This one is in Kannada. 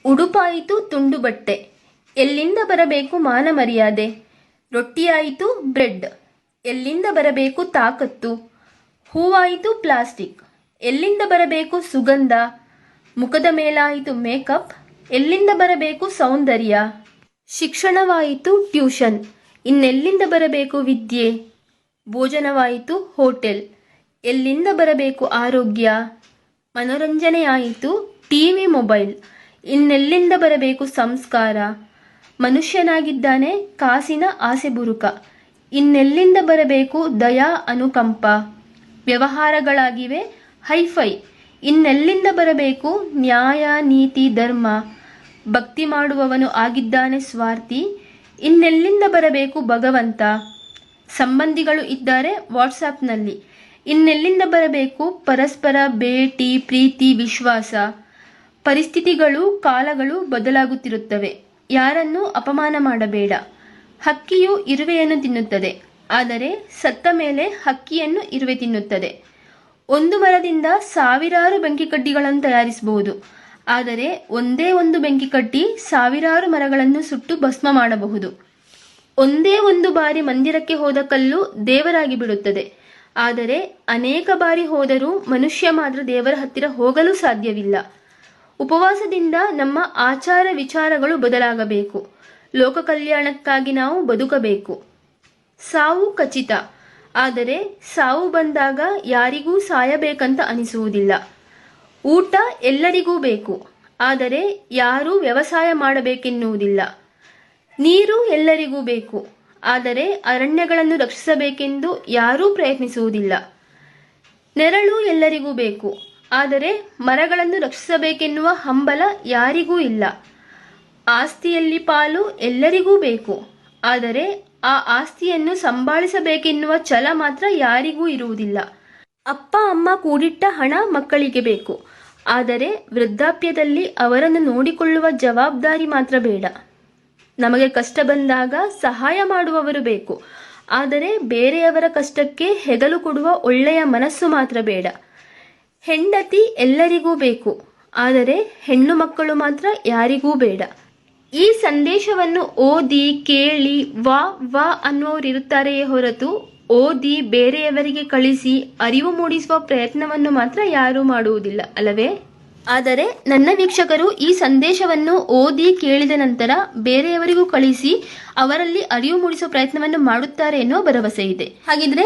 ಉಡುಪಾಯಿತು ತುಂಡು ಬಟ್ಟೆ, ಎಲ್ಲಿಂದ ಬರಬೇಕು ಮಾನ ಮರ್ಯಾದೆ. ರೊಟ್ಟಿಯಾಯಿತು ಬ್ರೆಡ್, ಎಲ್ಲಿಂದ ಬರಬೇಕು ತಾಕತ್ತು. ಹೂವಾಯಿತು ಪ್ಲಾಸ್ಟಿಕ್, ಎಲ್ಲಿಂದ ಬರಬೇಕು ಸುಗಂಧ. ಮುಖದ ಮೇಲಾಯಿತು ಮೇಕಪ್, ಎಲ್ಲಿಂದ ಬರಬೇಕು ಸೌಂದರ್ಯ. ಶಿಕ್ಷಣವಾಯಿತು ಟ್ಯೂಷನ್, ಇನ್ನೆಲ್ಲಿಂದ ಬರಬೇಕು ವಿದ್ಯೆ. ಭೋಜನವಾಯಿತು ಹೋಟೆಲ್, ಎಲ್ಲಿಂದ ಬರಬೇಕು ಆರೋಗ್ಯ. ಮನೋರಂಜನೆಯಾಯಿತು ಟಿವಿ ಮೊಬೈಲ್, ಇನ್ನೆಲ್ಲಿಂದ ಬರಬೇಕು ಸಂಸ್ಕಾರ. ಮನುಷ್ಯನಾಗಿದ್ದಾನೆ ಕಾಸಿನ ಆಸೆ ಬುರುಕ, ಇನ್ನೆಲ್ಲಿಂದ ಬರಬೇಕು ದಯಾ ಅನುಕಂಪ. ವ್ಯವಹಾರಗಳಾಗಿವೆ ಹೈಫೈ, ಇನ್ನೆಲ್ಲಿಂದ ಬರಬೇಕು ನ್ಯಾಯ ನೀತಿ ಧರ್ಮ. ಭಕ್ತಿ ಮಾಡುವವನು ಆಗಿದ್ದಾನೆ ಸ್ವಾರ್ಥಿ, ಇನ್ನೆಲ್ಲಿಂದ ಬರಬೇಕು ಭಗವಂತ. ಸಂಬಂಧಿಗಳು ಇದ್ದಾರೆ ವಾಟ್ಸಾಪ್ನಲ್ಲಿ, ಇನ್ನೆಲ್ಲಿಂದ ಬರಬೇಕು ಪರಸ್ಪರ ಭೇಟಿ ಪ್ರೀತಿ ವಿಶ್ವಾಸ. ಪರಿಸ್ಥಿತಿಗಳು ಕಾಲಗಳು ಬದಲಾಗುತ್ತಿರುತ್ತವೆ, ಯಾರನ್ನೂ ಅಪಮಾನ ಮಾಡಬೇಡ. ಹಕ್ಕಿಯು ಇರುವೆಯನ್ನು ತಿನ್ನುತ್ತದೆ, ಆದರೆ ಸತ್ತ ಮೇಲೆ ಹಕ್ಕಿಯನ್ನು ಇರುವೆ ತಿನ್ನುತ್ತದೆ. ಒಂದು ಮರದಿಂದ ಸಾವಿರಾರು ಬೆಂಕಿಕಡ್ಡಿಗಳನ್ನು ತಯಾರಿಸಬಹುದು, ಆದರೆ ಒಂದೇ ಒಂದು ಬೆಂಕಿಕಡ್ಡಿ ಸಾವಿರಾರು ಮರಗಳನ್ನು ಸುಟ್ಟು ಭಸ್ಮ ಮಾಡಬಹುದು. ಒಂದೇ ಒಂದು ಬಾರಿ ಮಂದಿರಕ್ಕೆ ಹೋದ ಕಲ್ಲು ದೇವರಾಗಿ ಬಿಡುತ್ತದೆ, ಆದರೆ ಅನೇಕ ಬಾರಿ ಹೋದರೂ ಮನುಷ್ಯ ಮಾತ್ರ ದೇವರ ಹತ್ತಿರ ಹೋಗಲು ಸಾಧ್ಯವಿಲ್ಲ. ಉಪವಾಸದಿಂದ ನಮ್ಮ ಆಚಾರ ವಿಚಾರಗಳು ಬದಲಾಗಬೇಕು, ಲೋಕ ಕಲ್ಯಾಣಕ್ಕಾಗಿ ನಾವು ಬದುಕಬೇಕು. ಸಾವು ಖಚಿತ, ಆದರೆ ಸಾವು ಬಂದಾಗ ಯಾರಿಗೂ ಸಾಯಬೇಕಂತ ಅನಿಸುವುದಿಲ್ಲ. ಊಟ ಎಲ್ಲರಿಗೂ ಬೇಕು, ಆದರೆ ಯಾರೂ ವ್ಯವಸಾಯ ಮಾಡಬೇಕೆನ್ನುವುದಿಲ್ಲ. ನೀರು ಎಲ್ಲರಿಗೂ ಬೇಕು, ಆದರೆ ಅರಣ್ಯಗಳನ್ನು ರಕ್ಷಿಸಬೇಕೆಂದು ಯಾರೂ ಪ್ರಯತ್ನಿಸುವುದಿಲ್ಲ. ನೆರಳು ಎಲ್ಲರಿಗೂ ಬೇಕು, ಆದರೆ ಮರಗಳನ್ನು ರಕ್ಷಿಸಬೇಕೆನ್ನುವ ಹಂಬಲ ಯಾರಿಗೂ ಇಲ್ಲ. ಆಸ್ತಿಯಲ್ಲಿ ಪಾಲು ಎಲ್ಲರಿಗೂ ಬೇಕು, ಆದರೆ ಆ ಆಸ್ತಿಯನ್ನು ಸಂಭಾಳಿಸಬೇಕೆನ್ನುವ ಛಲ ಮಾತ್ರ ಯಾರಿಗೂ ಇರುವುದಿಲ್ಲ. ಅಪ್ಪ ಅಮ್ಮ ಕೂಡಿಟ್ಟ ಹಣ ಮಕ್ಕಳಿಗೆ ಬೇಕು, ಆದರೆ ವೃದ್ಧಾಪ್ಯದಲ್ಲಿ ಅವರನ್ನು ನೋಡಿಕೊಳ್ಳುವ ಜವಾಬ್ದಾರಿ ಮಾತ್ರ ಬೇಡ. ನಮಗೆ ಕಷ್ಟ ಬಂದಾಗ ಸಹಾಯ ಮಾಡುವವರು ಬೇಕು, ಆದರೆ ಬೇರೆಯವರ ಕಷ್ಟಕ್ಕೆ ಹೆಗಲು ಕೊಡುವ ಒಳ್ಳೆಯ ಮನಸ್ಸು ಮಾತ್ರ ಬೇಡ. ಹೆಂಡತಿ ಎಲ್ಲರಿಗೂ ಬೇಕು, ಆದರೆ ಹೆಣ್ಣು ಮಕ್ಕಳು ಮಾತ್ರ ಯಾರಿಗೂ ಬೇಡ. ಈ ಸಂದೇಶವನ್ನು ಓದಿ ಕೇಳಿ ವಾ ವಾ ಅನ್ನುವವರಿರುತ್ತಾರೆಯೇ ಹೊರತು ಓದಿ ಬೇರೆಯವರಿಗೆ ಕಳಿಸಿ ಅರಿವು ಮೂಡಿಸುವ ಪ್ರಯತ್ನವನ್ನು ಮಾತ್ರ ಯಾರೂ ಮಾಡುವುದಿಲ್ಲ ಅಲ್ಲವೇ? ಆದರೆ ನನ್ನ ವೀಕ್ಷಕರು ಈ ಸಂದೇಶವನ್ನು ಓದಿ ಕೇಳಿದ ನಂತರ ಬೇರೆಯವರಿಗೂ ಕಳಿಸಿ ಅವರಲ್ಲಿ ಅರಿವು ಮೂಡಿಸುವ ಪ್ರಯತ್ನವನ್ನು ಮಾಡುತ್ತಾರೆ ಎನ್ನುವ ಭರವಸೆ ಇದೆ. ಹಾಗಿದ್ರೆ